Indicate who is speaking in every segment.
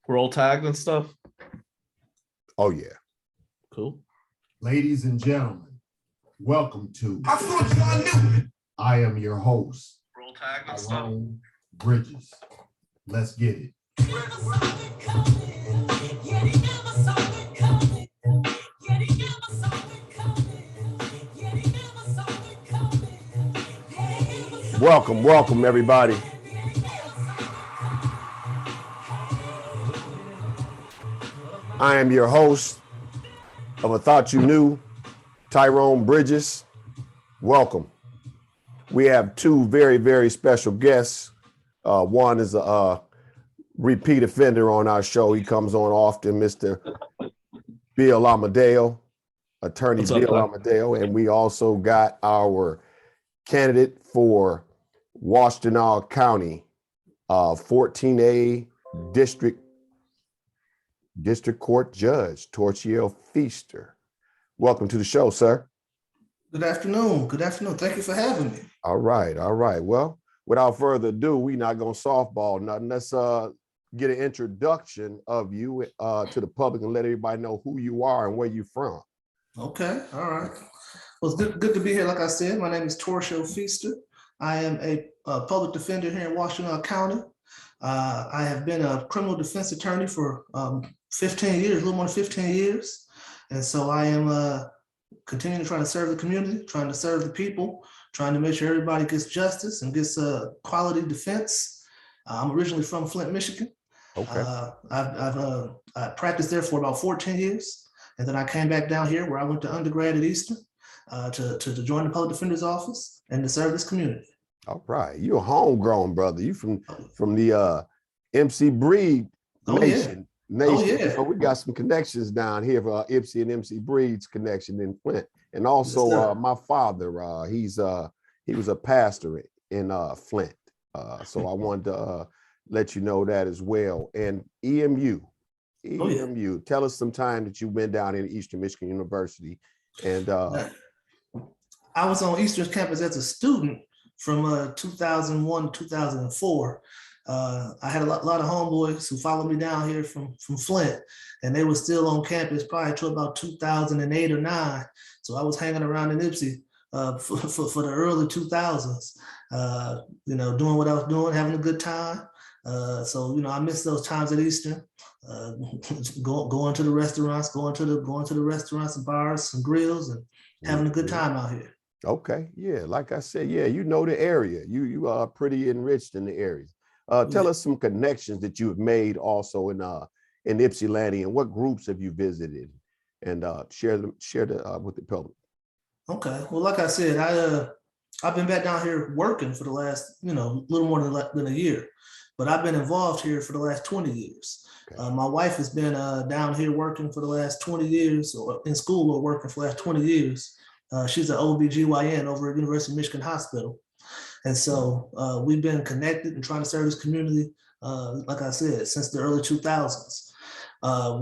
Speaker 1: We're all tagged and stuff.
Speaker 2: Oh, yeah.
Speaker 1: Cool.
Speaker 3: Ladies and gentlemen, welcome to
Speaker 4: I thought y'all knew.
Speaker 3: I am your host,
Speaker 1: We're all tagged and stuff.
Speaker 3: Tyrone Bridges. Let's get it.
Speaker 2: Welcome, everybody. I am your host of I Thought You Knew, Tyrone Bridges. Welcome. We have two very, very special guests. One is a repeat offender on our show. He comes on often, Mr. Bill Amadeo, attorney
Speaker 1: What's up,
Speaker 2: Bill
Speaker 1: Doc?
Speaker 2: Amadeo. And we also got our candidate for Washtenaw County, 14A District Court Judge, Torchio Feaster. Welcome to the show, sir.
Speaker 4: Good afternoon. Thank you for having me.
Speaker 2: All right. Well, without further ado, we're not going to softball nothing. Let's get an introduction of you to the public and let everybody know who you are and where you're from.
Speaker 4: Okay. All right. Well, it's good to be here. Like I said, my name is Torchio Feaster. I am a public defender here in Washtenaw County. I have been a criminal defense attorney for 15 years, a little more than 15 years. And so I am continuing to try to serve the community, trying to serve the people, trying to make sure everybody gets justice and gets quality defense. I'm originally from Flint, Michigan.
Speaker 2: Okay.
Speaker 4: I practiced there for about 14 years. And then I came back down here where I went to undergrad at Eastern to join the public defender's office and to serve this community.
Speaker 2: All right. You're a homegrown brother. You from the MC Breed Nation.
Speaker 4: Yeah.
Speaker 2: So we got some connections down here for Ypsi and MC Breed's connection in Flint. And also
Speaker 4: Yes,
Speaker 2: my father, he was a pastor in Flint. So I wanted to let you know that as well. And EMU, tell us some time that you went down in Eastern Michigan University. And
Speaker 4: I was on Eastern's campus as a student from 2001 to 2004. I had a lot of homeboys who followed me down here from Flint, and they were still on campus probably till about 2008 or 9. So I was hanging around in Ypsi for the early 2000s, doing what I was doing, having a good time. So I miss those times at Eastern, going to the restaurants, going to the restaurants and bars and grills and having a good time out here.
Speaker 2: okay, yeah, like I said, yeah, you know the area. You are pretty enriched in the area. Tell us some connections that you have made also in Ypsilanti, and what groups have you visited, and share them with the public.
Speaker 4: Okay, well, like I said, I've been back down here working for the last little more than a year, but I've been involved here for the last 20 years. Okay. My wife has been down here working for the last 20 years, or in school or working for the last 20 years. She's an OBGYN over at University of Michigan Hospital. And so we've been connected and trying to serve this community, like I said, since the early 2000s.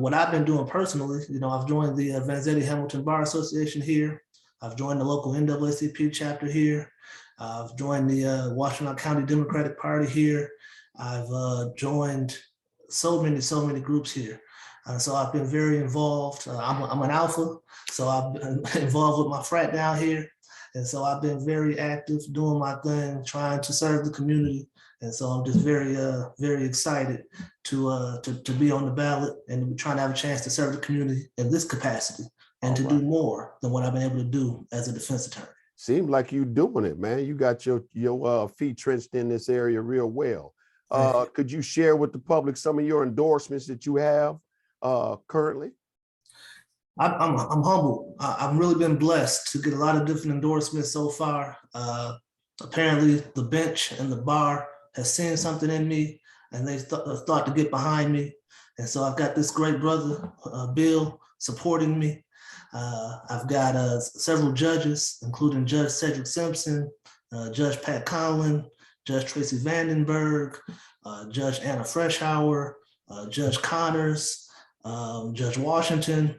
Speaker 4: What I've been doing personally, I've joined the Vanzetti Hamilton Bar Association here. I've joined the local NAACP chapter here. I've joined the Washtenaw County Democratic Party here. I've joined so many groups here. So I've been very involved. I'm an alpha, so I've been involved with my frat down here. And so I've been very active, doing my thing, trying to serve the community. And so I'm just very excited to be on the ballot and trying to have a chance to serve the community in this capacity and to do more than what I've been able to do as a defense attorney.
Speaker 2: Seems like you're doing it, man. You got your feet trenched in this area real well. Could you share with the public some of your endorsements that you have currently?
Speaker 4: I'm humbled. I've really been blessed to get a lot of different endorsements so far. Apparently, the bench and the bar has seen something in me, and they thought to get behind me. And so I've got this great brother, Bill, supporting me. I've got several judges, including Judge Cedric Simpson, Judge Pat Conlon, Judge Tracy Vandenberg, Judge Anna Freshauer, Judge Connors, Judge Washington,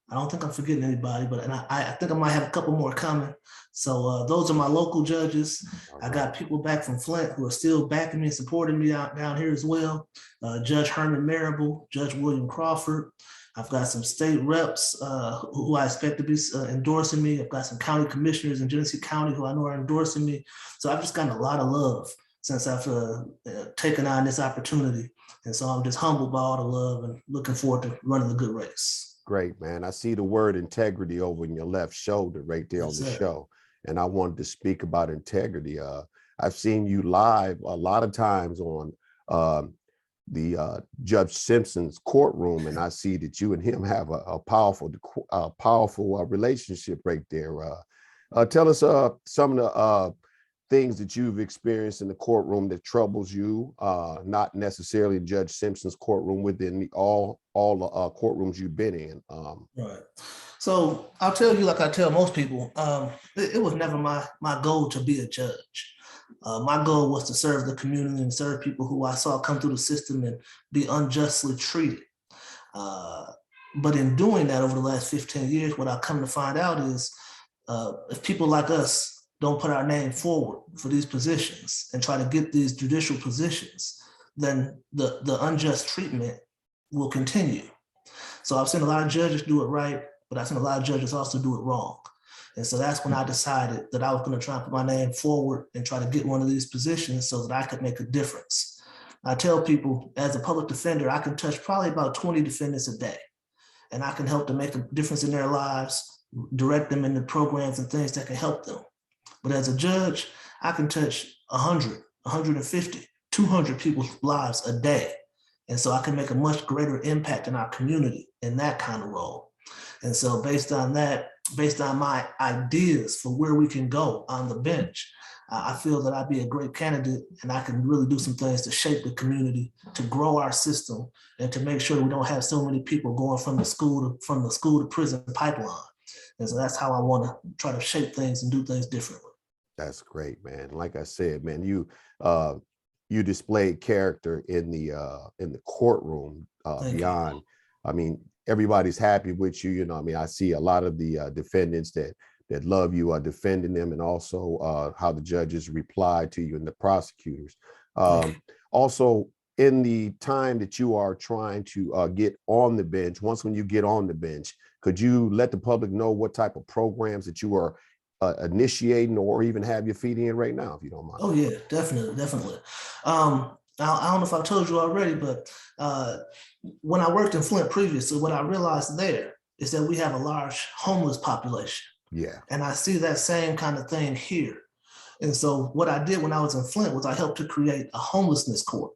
Speaker 4: I don't think I'm forgetting anybody, but I think I might have a couple more coming. So those are my local judges. I got people back from Flint who are still backing me and supporting me out down here as well. Judge Herman Marable, Judge William Crawford. I've got some state reps who I expect to be endorsing me. I've got some county commissioners in Genesee County who I know are endorsing me. So I've just gotten a lot of love since I've taken on this opportunity. And so I'm just humbled by all the love and looking forward to running the good race.
Speaker 2: Great, man. I see the word integrity over in your left shoulder right there on the show. And I wanted to speak about integrity. I've seen you live a lot of times on the Judge Simpson's courtroom, and I see that you and him have a powerful relationship right there. Tell us some of the things that you've experienced in the courtroom that troubles you, not necessarily Judge Simpson's courtroom, within all the courtrooms you've been in.
Speaker 4: Right. So I'll tell you, like I tell most people, it was never my goal to be a judge. My goal was to serve the community and serve people who I saw come through the system and be unjustly treated. But in doing that over the last 15 years, what I've come to find out is if people like us don't put our name forward for these positions and try to get these judicial positions, then the unjust treatment will continue. So I've seen a lot of judges do it right, but I've seen a lot of judges also do it wrong. And so that's when I decided that I was going to try and put my name forward and try to get one of these positions so that I could make a difference. I tell people, as a public defender, I can touch probably about 20 defendants a day, and I can help to make a difference in their lives, direct them into programs and things that can help them. But as a judge, I can touch 100, 150, 200 people's lives a day. And so I can make a much greater impact in our community in that kind of role. And so based on that, based on my ideas for where we can go on the bench, I feel that I'd be a great candidate, and I can really do some things to shape the community, to grow our system, and to make sure we don't have so many people going from the school to prison pipeline. And so that's how I want to try to shape things and do things differently.
Speaker 2: That's great, man. Like I said, man, you displayed character in the courtroom beyond. I mean, everybody's happy with you. You know, I mean, I see a lot of the defendants that love you are defending them, and also how the judges reply to you and the prosecutors. Also, in the time that you are trying to get on the bench, when you get on the bench, could you let the public know what type of programs that you are initiating or even have your feet in right now, if you don't mind?
Speaker 4: Oh yeah, definitely. I don't know if I told you already, but when I worked in Flint previously, what I realized there is that we have a large homeless population.
Speaker 2: Yeah.
Speaker 4: And I see that same kind of thing here. And so what I did when I was in Flint was I helped to create a homelessness court.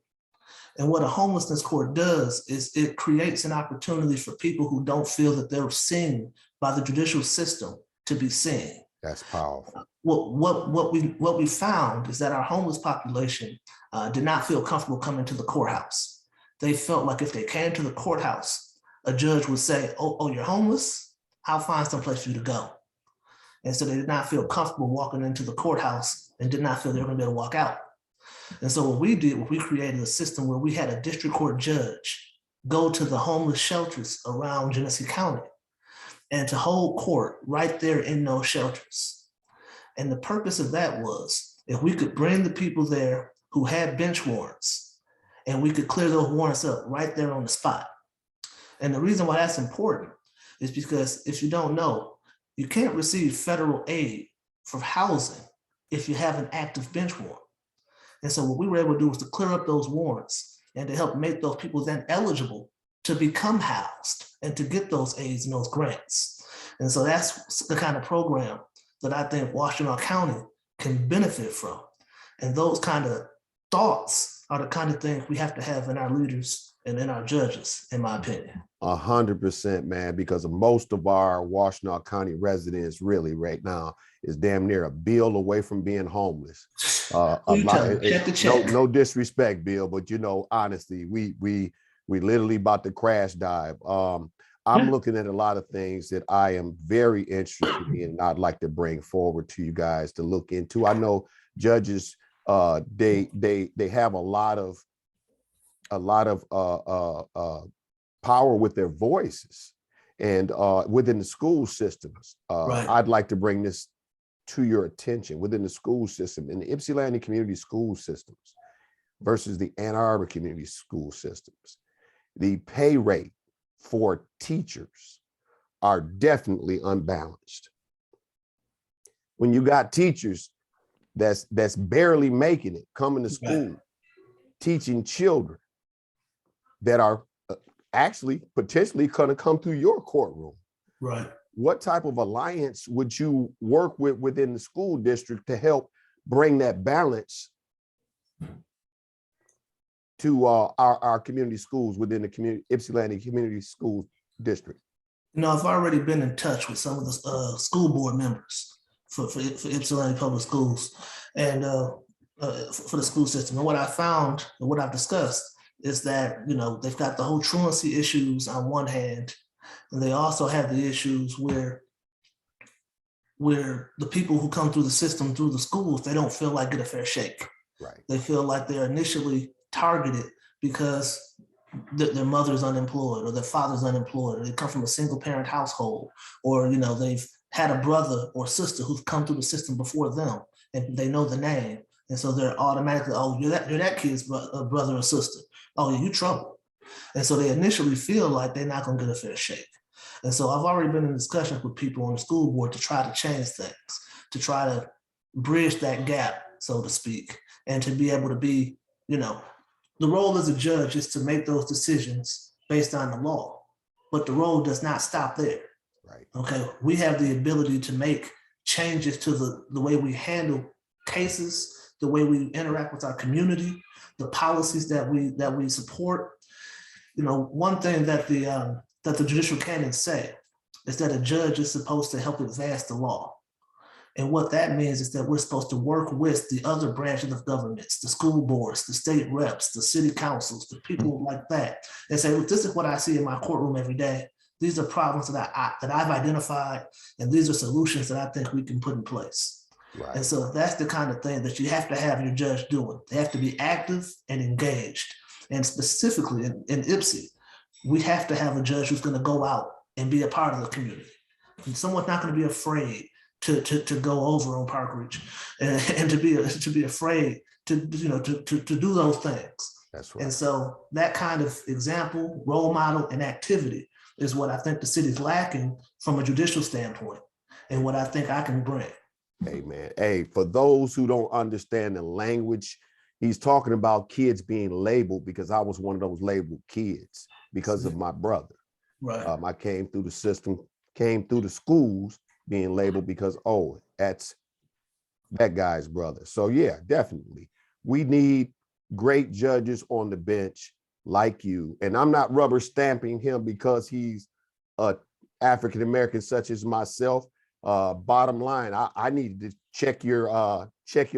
Speaker 4: And what a homelessness court does is it creates an opportunity for people who don't feel that they're seen by the judicial system to be seen.
Speaker 2: That's powerful.
Speaker 4: What we found is that our homeless population did not feel comfortable coming to the courthouse. They felt like if they came to the courthouse, a judge would say, oh, you're homeless? I'll find some place for you to go. And so they did not feel comfortable walking into the courthouse and did not feel they were going to be able to walk out. And so what we did, we created a system where we had a district court judge go to the homeless shelters around Genesee County and to hold court right there in those shelters. And the purpose of that was, if we could bring the people there who had bench warrants, and we could clear those warrants up right there on the spot. And the reason why that's important is because, if you don't know, you can't receive federal aid for housing if you have an active bench warrant. And so what we were able to do was to clear up those warrants and to help make those people then eligible to become housed and to get those aids and those grants. And so that's the kind of program that I think Washtenaw County can benefit from. And those kind of thoughts are the kind of things we have to have in our leaders and in our judges, in my opinion.
Speaker 2: 100%, man, because most of our Washtenaw County residents really right now is damn near a bill away from being homeless. No disrespect, Bill, but you know, honestly, we literally about to crash dive. I'm looking at a lot of things that I am very interested in, and I'd like to bring forward to you guys to look into. I know judges, they have a lot of power with their voices, And within the school systems,
Speaker 4: Right.
Speaker 2: I'd like to bring this to your attention. Within the school system, in the Ypsilanti community school systems versus the Ann Arbor community school systems, the pay rate for teachers are definitely unbalanced. When you got teachers that's barely making it, coming to school,
Speaker 4: Right.
Speaker 2: teaching children that are actually potentially going to come through your courtroom.
Speaker 4: Right.
Speaker 2: What type of alliance would you work with within the school district to help bring that balance to our community schools within the community Ypsilanti Community School District?
Speaker 4: You know, I've already been in touch with some of the school board members for Ypsilanti Public Schools and for the school system. And what I found and what I've discussed is that, you know, they've got the whole truancy issues on one hand, and they also have the issues where the people who come through the system, through the schools, they don't feel like get a fair shake.
Speaker 2: Right.
Speaker 4: They feel like they're initially targeted because their mother's unemployed or their father's unemployed, or they come from a single parent household, or, you know, they've had a brother or sister who's come through the system before them and they know the name. And so they're automatically, oh, you're that kid's brother or sister. Oh, yeah, you trouble. And so they initially feel like they're not going to get a fair shake. And so I've already been in discussions with people on the school board to try to change things, to try to bridge that gap, so to speak, and to be able to be, you know, the role as a judge is to make those decisions based on the law, but the role does not stop there.
Speaker 2: Right.
Speaker 4: Okay. We have the ability to make changes to the way we handle cases, the way we interact with our community, the policies that we support. You know, one thing that the judicial canons say is that a judge is supposed to help advance the law. And what that means is that we're supposed to work with the other branches of governments, the school boards, the state reps, the city councils, the people like that, and say, look, this is what I see in my courtroom every day. These are problems that I've identified, and these are solutions that I think we can put in place. Right. And so that's the kind of thing that you have to have your judge doing. They have to be active and engaged. And specifically in Ypsi, we have to have a judge who's going to go out and be a part of the community. And someone's not going to be afraid to go over on Park Ridge and to be afraid to do those things.
Speaker 2: That's right.
Speaker 4: And so that kind of example, role model, and activity is what I think the city's lacking from a judicial standpoint, and what I think I can bring.
Speaker 2: Hey, man. Hey, for those who don't understand the language, he's talking about kids being labeled, because I was one of those labeled kids because of my brother.
Speaker 4: Right.
Speaker 2: I came through the system, came through the schools being labeled because, oh, that's that guy's brother. So yeah, definitely. We need great judges on the bench like you. And I'm not rubber stamping him because he's a African-American such as myself. Bottom line, I need to check your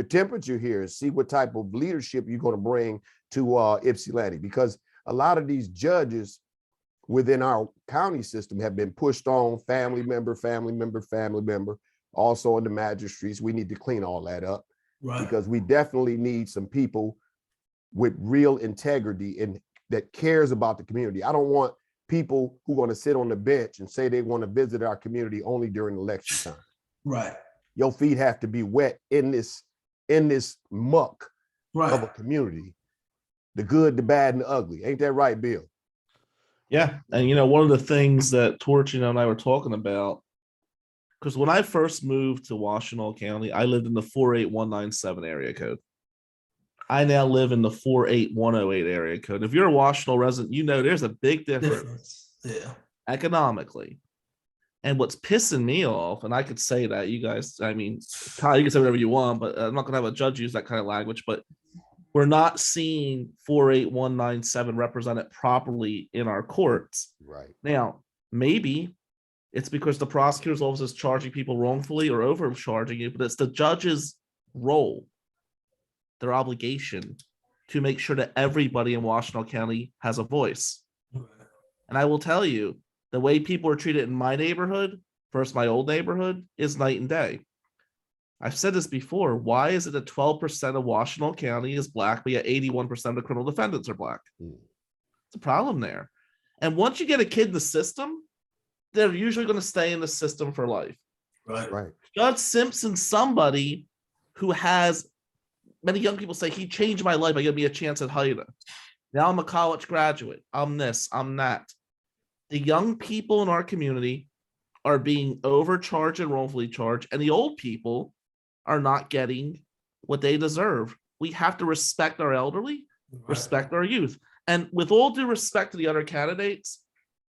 Speaker 2: temperature here and see what type of leadership you're going to bring to Ypsilanti, because a lot of these judges within our county system have been pushed on family member, also in the magistrates. We need to clean all that up. Right. Because we definitely need some people with real integrity and that cares about the community. I don't want people who are going to sit on the bench and say they want to visit our community only during election time. Right. Your feet have to be wet in this muck of a community, the good, the bad, and the ugly. Ain't that right, Bill?
Speaker 1: Yeah. And, you know, one of the things that Torchio and I were talking about, because when I first moved to Washtenaw County, I lived in the 48197 area code. I now live in the 48108 area code. If you're a Washtenaw resident, you know there's a big difference.
Speaker 4: Yeah.
Speaker 1: Economically. And what's pissing me off, and I could say that, you guys, I mean, Kyle, you can say whatever you want, but I'm not going to have a judge use that kind of language, but we're not seeing 48197 represented properly in our courts.
Speaker 2: Right.
Speaker 1: Now, maybe it's because the prosecutor's office is charging people wrongfully or overcharging you, but it's the judge's role, their obligation, to make sure that everybody in Washtenaw County has a voice. Right. And I will tell you, the way people are treated in my neighborhood versus my old neighborhood is night and day. I've said this before. Why is it that 12% of Washtenaw County is Black, but yet 81% of the criminal defendants are Black? It's a problem there. And once you get a kid in the system, they're usually going to stay in the system for life.
Speaker 2: Right.
Speaker 1: Judge Simpson's somebody who has, many young people say, he changed my life by giving me a chance at Haida. Now I'm a college graduate. I'm this, I'm that. The young people in our community are being overcharged and wrongfully charged, and the old people are not getting what they deserve. We have to respect our elderly, respect our youth. And with all due respect to the other candidates,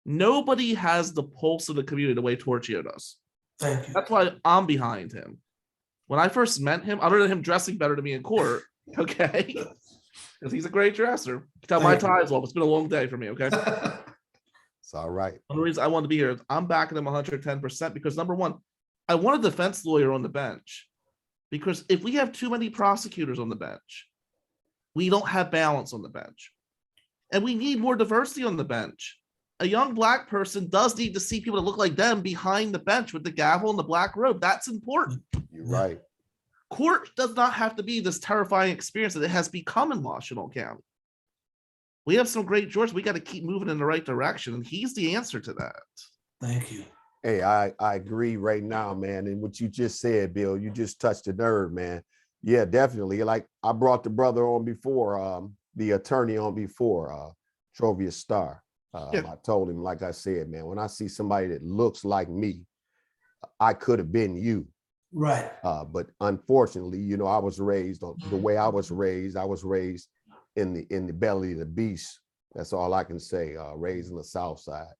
Speaker 1: nobody has the pulse of the community the way Torchio does.
Speaker 4: Thank you.
Speaker 1: That's why I'm behind him. When I first met him, other than him dressing better than me in court, okay, because he's a great dresser. You can tell my ties off. It's been a long day for me, okay?
Speaker 2: It's all right.
Speaker 1: One of the reasons I wanted to be here is I'm backing him 110% because, number one, I want a defense lawyer on the bench. Because if we have too many prosecutors on the bench, we don't have balance on the bench. And we need more diversity on the bench. A young Black person does need to see people that look like them behind the bench with the gavel and the black robe. That's important.
Speaker 2: You're right.
Speaker 1: Court does not have to be this terrifying experience that it has become in Washington County. We have some great jurors. We got to keep moving in the right direction. And he's the answer to that.
Speaker 4: Thank you.
Speaker 2: Hey, I agree right now, man. And what you just said, Bill, you just touched a nerve, man. Yeah, definitely. Like I brought the brother on before, the attorney on before, Torchio Feaster. I told him, like I said, man, when I see somebody that looks like me, I could have been you.
Speaker 4: Right.
Speaker 2: But unfortunately, you know, I was raised on the way I was raised. I was raised in the belly of the beast. That's all I can say. Raised in the South Side.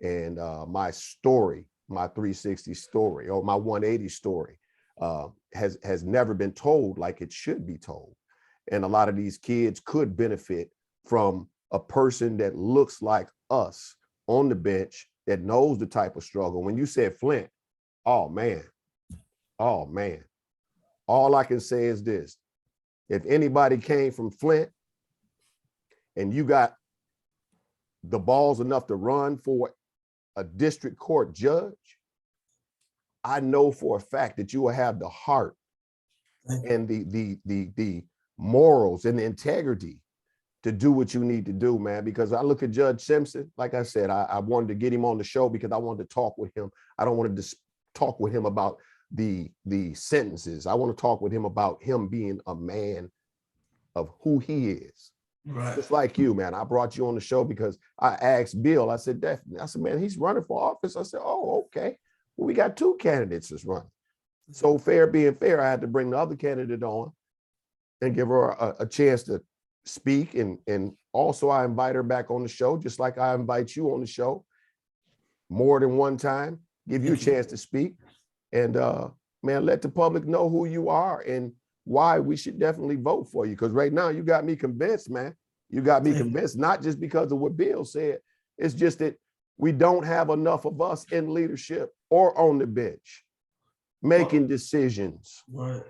Speaker 2: And my story, my 360 story, or my 180 story, has never been told like it should be told. And a lot of these kids could benefit from a person that looks like us on the bench that knows the type of struggle. When you said Flint, oh man, all I can say is this: if anybody came from Flint and you got the balls enough to run for a district court judge, I know for a fact that you will have the heart and the morals and the integrity to do what you need to do, man. Because I look at Judge Simpson, like I said, I wanted to get him on the show because I wanted to talk with him. I don't want to just talk with him about the sentences. I want to talk with him about him being a man of who he is.
Speaker 4: Right.
Speaker 2: Just like you, man. I brought you on the show because I asked Bill, I said, definitely. I said, man, he's running for office. I said, oh, okay. Well, we got two candidates that's running. So fair being fair, I had to bring the other candidate on and give her a chance to speak. And also I invite her back on the show, just like I invite you on the show more than one time, give you a chance to speak. And man, let the public know who you are and why we should definitely vote for you. Because right now you got me convinced, man. You got me convinced, not just because of what Bill said. It's just that we don't have enough of us in leadership or on the bench making decisions.
Speaker 4: Right.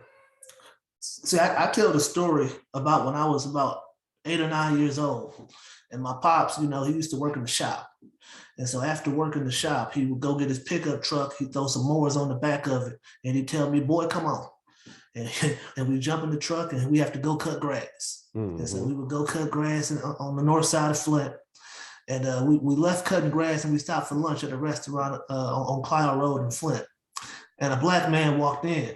Speaker 4: See, I tell the story about when I was about 8 or 9 years old, and my pops, you know, he used to work in the shop. And so after working the shop, he would go get his pickup truck, he'd throw some mowers on the back of it, and he'd tell me, boy, come on. And we jump in the truck and we have to go cut grass. Mm-hmm. And so we would go cut grass on the north side of Flint. And we left cutting grass and we stopped for lunch at a restaurant on Cloud Road in Flint. And a Black man walked in.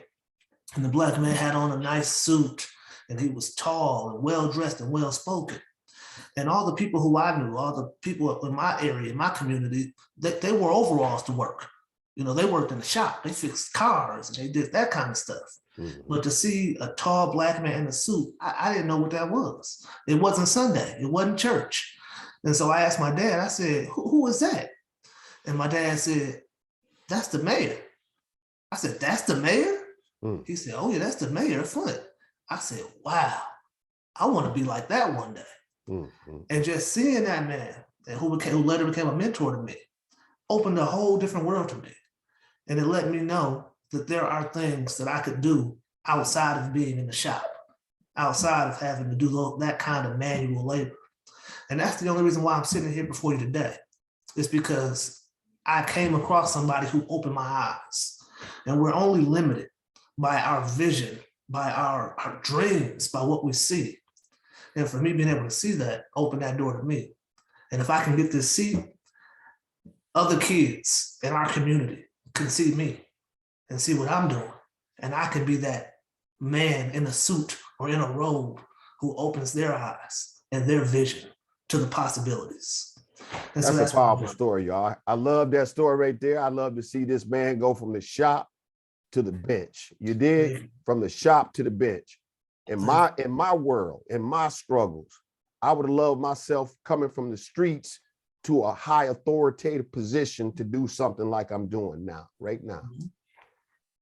Speaker 4: And the Black man had on a nice suit, and he was tall and well-dressed and well-spoken. And all the people who I knew, all the people in my area, in my community, they wore overalls to work. You know, they worked in the shop, they fixed cars, and they did that kind of stuff. Mm-hmm. But to see a tall Black man in a suit, I didn't know what that was. It wasn't Sunday, it wasn't church. And so I asked my dad, I said, who is that? And my dad said, that's the mayor. I said, that's the mayor? Mm. He said, oh yeah, that's the mayor of Flint. I said, wow, I want to be like that one day. Mm-hmm. And just seeing that man, and who later became a mentor to me, opened a whole different world to me. And it let me know that there are things that I could do outside of being in the shop, outside of having to do that kind of manual labor. And that's the only reason why I'm sitting here before you today. It's because I came across somebody who opened my eyes. And we're only limited by our vision, by our dreams, by what we see. And for me being able to see that, open that door to me. And if I can get this seat, other kids in our community can see me and see what I'm doing. And I can be that man in a suit or in a robe who opens their eyes and their vision to the possibilities. And
Speaker 2: That's
Speaker 4: so
Speaker 2: a powerful
Speaker 4: what
Speaker 2: story, y'all. I love that story right there. I love to see this man go from the shop to the bench. You did, from the shop to the bench. In my world, in my struggles, I would have loved myself coming from the streets to a high authoritative position to do something like I'm doing now, right now.
Speaker 4: Mhm.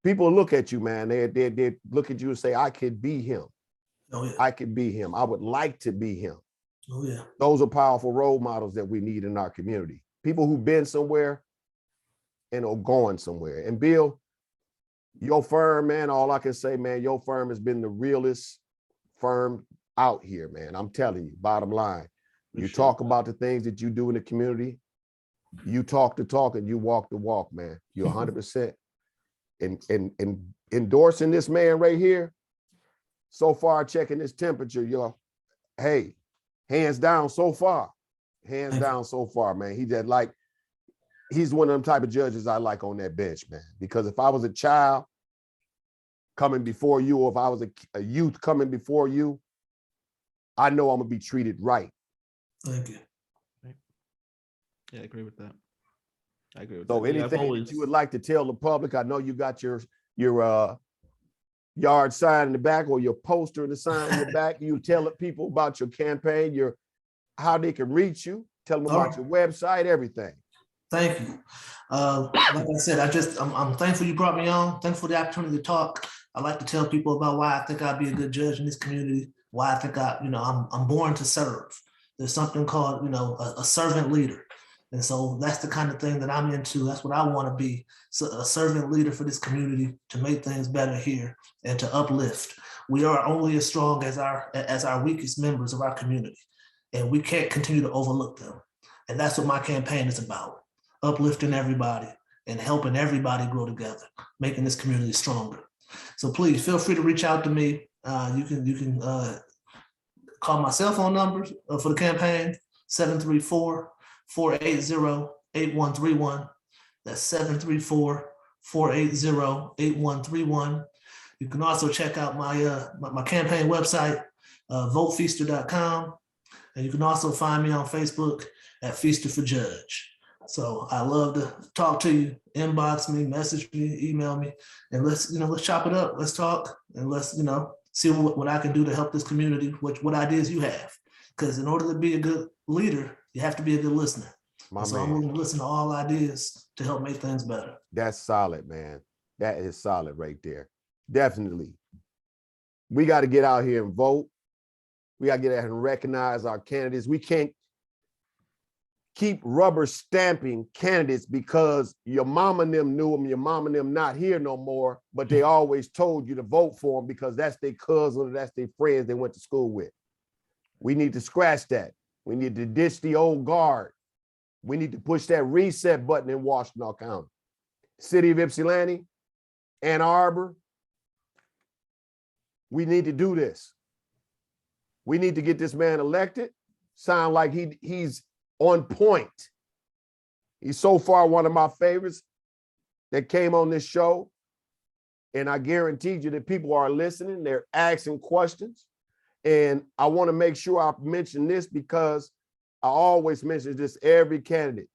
Speaker 2: People look at you, man. They look at you and say, I could be him.
Speaker 4: Oh yeah.
Speaker 2: I could be him. I would like to be him.
Speaker 4: Oh yeah.
Speaker 2: Those are powerful role models that we need in our community. People who've been somewhere and are going somewhere. And Bill, your firm, man, all I can say, man, your firm has been the realest firm out here, man. I'm telling you, bottom line. You talk about the things that you do in the community. You talk the talk and you walk the walk, man. You're 100%. And endorsing this man right here, so far checking his temperature, you're, hey, hands down so far. Hands down so far, man. He's one of them type of judges I like on that bench, man. Because if I was a child coming before you, or if I was a youth coming before you, I know I'm gonna be treated right.
Speaker 4: Thank you.
Speaker 1: Yeah, I agree with that. I agree with
Speaker 2: So
Speaker 1: that. Yeah,
Speaker 2: anything that you would like to tell the public, I know you got your yard sign in the back or your poster and the sign in the back. You tell the people about your campaign, how they can reach you, tell them about your website, everything.
Speaker 4: Thank you. Like I said, I'm thankful you brought me on. Thankful for the opportunity to talk. I like to tell people about why I think I'd be a good judge in this community. Why I think I'm born to serve. There's something called, a servant leader. And so that's the kind of thing that I'm into. That's what I want to be. So a servant leader for this community to make things better here and to uplift. We are only as strong as our weakest members of our community. And we can't continue to overlook them. And that's what my campaign is about. Uplifting everybody and helping everybody grow together, making this community stronger. So please feel free to reach out to me. You can call my cell phone numbers for the campaign, 734-480-8131. That's 734-480-8131. You can also check out my campaign website, votefeaster.com. And you can also find me on Facebook at Feaster for Judge. So I love to talk to you, inbox me, message me, email me, and let's chop it up. Let's talk and let's, see what I can do to help this community, what ideas you have. Because in order to be a good leader, you have to be a good listener. So I'm willing to listen to all ideas to help make things better.
Speaker 2: That's solid, man. That is solid right there. Definitely. We got to get out here and vote. We got to get out here and recognize our candidates. We can't keep rubber stamping candidates because your mama and them knew them, your mama and them not here no more, but they always told you to vote for them because that's their cousin or that's their friends they went to school with. We need to scratch that. We need to ditch the old guard. We need to push that reset button in Washington County. City of Ypsilanti, Ann Arbor, we need to do this. We need to get this man elected. Sound like he's on point. He's so far one of my favorites that came on this show. And I guarantee you that people are listening, they're asking questions. And I want to make sure I mention this because I always mention this every candidate.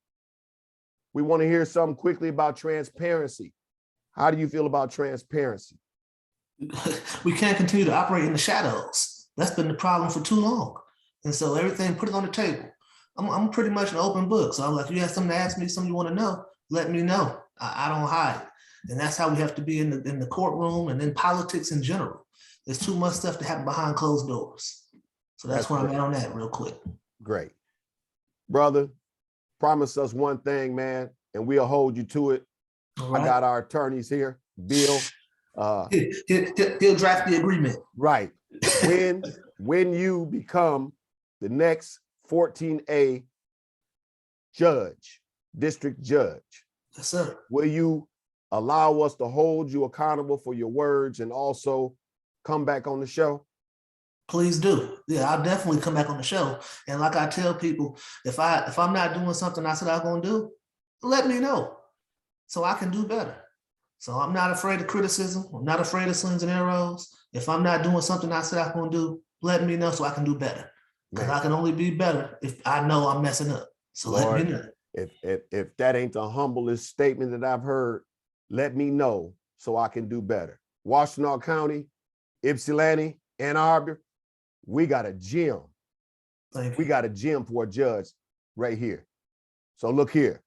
Speaker 2: We want to hear something quickly about transparency. How do you feel about transparency?
Speaker 4: We can't continue to operate in the shadows. That's been the problem for too long. And so everything, put it on the table. I'm pretty much an open book. So I'm like, you have something to ask me, something you want to know, let me know. I don't hide. And that's how we have to be in the courtroom and in politics in general. There's too much stuff to happen behind closed doors. So that's where I'm at on that real quick. Great.
Speaker 2: Brother, promise us one thing, man, and we'll hold you to it. Right. I got our attorneys here, Bill.
Speaker 4: He'll draft the agreement.
Speaker 2: Right. When you become the next 14A judge, district judge,
Speaker 4: yes, sir.
Speaker 2: Will you allow us to hold you accountable for your words and also come back on the show?
Speaker 4: Please do. Yeah, I'll definitely come back on the show. And like I tell people, if I'm not doing something I said I'm going to do, let me know so I can do better. So I'm not afraid of criticism. I'm not afraid of slings and arrows. If I'm not doing something I said I'm going to do, let me know so I can do better. Because I can only be better if I know I'm messing up. So
Speaker 2: Lord,
Speaker 4: let me know.
Speaker 2: If that ain't the humblest statement that I've heard, let me know so I can do better. Washtenaw County, Ypsilanti, Ann Arbor, we got a gym.
Speaker 4: Thank you.
Speaker 2: We got a gym for a judge right here. So look here,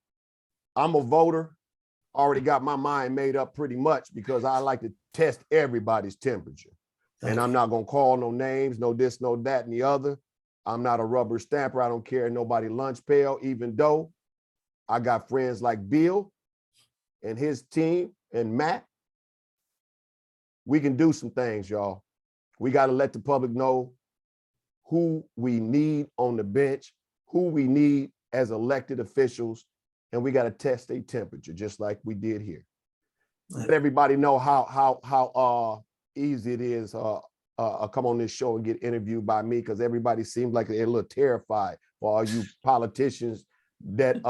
Speaker 2: I'm a voter. Already got my mind made up pretty much because I like to test everybody's temperature. And I'm not gonna call no names, no this, no that, and the other. I'm not a rubber stamper. I don't carry nobody lunch pail, even though I got friends like Bill and his team and Matt. We can do some things, y'all. We got to let the public know who we need on the bench, who we need as elected officials, and we got to test their temperature just like we did here. Let everybody know how easy it is come on this show and get interviewed by me, because everybody seems like they're a little terrified for all you politicians that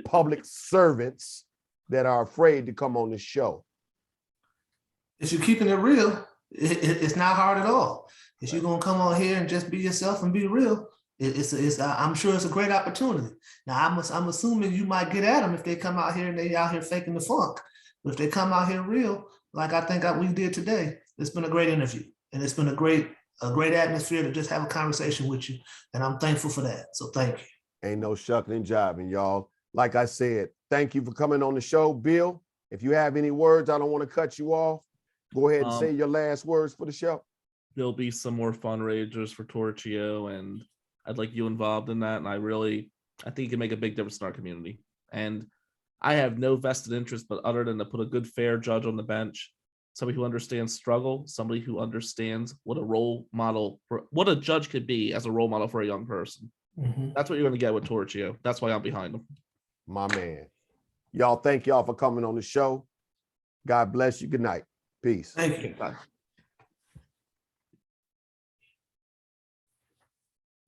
Speaker 2: public servants that are afraid to come on the show.
Speaker 4: If you're keeping it real, it's not hard at all. If you're gonna come on here and just be yourself and be real, I'm sure it's a great opportunity. Now I'm assuming you might get at them if they come out here and they out here faking the funk. But if they come out here real, like I think we did today, it's been a great interview, and it's been a great atmosphere to just have a conversation with you, and I'm thankful for that. So thank you.
Speaker 2: Ain't no shucking and jiving, y'all. Like I said, thank you for coming on the show. Bill, if you have any words, I don't want to cut you off. Go ahead and say your last words for the show.
Speaker 1: There'll be some more fundraisers for Torchio, and I'd like you involved in that. And I think you can make a big difference in our community. And I have no vested interest, but other than to put a good, fair judge on the bench, somebody who understands struggle, somebody who understands what what a judge could be as a role model for a young person.
Speaker 4: Mm-hmm.
Speaker 1: That's what you're going to get with Torchio. That's why I'm behind him.
Speaker 2: My man. Y'all, thank y'all for coming on the show. God bless you. Good night. Peace.
Speaker 4: Thank you.
Speaker 1: Bye.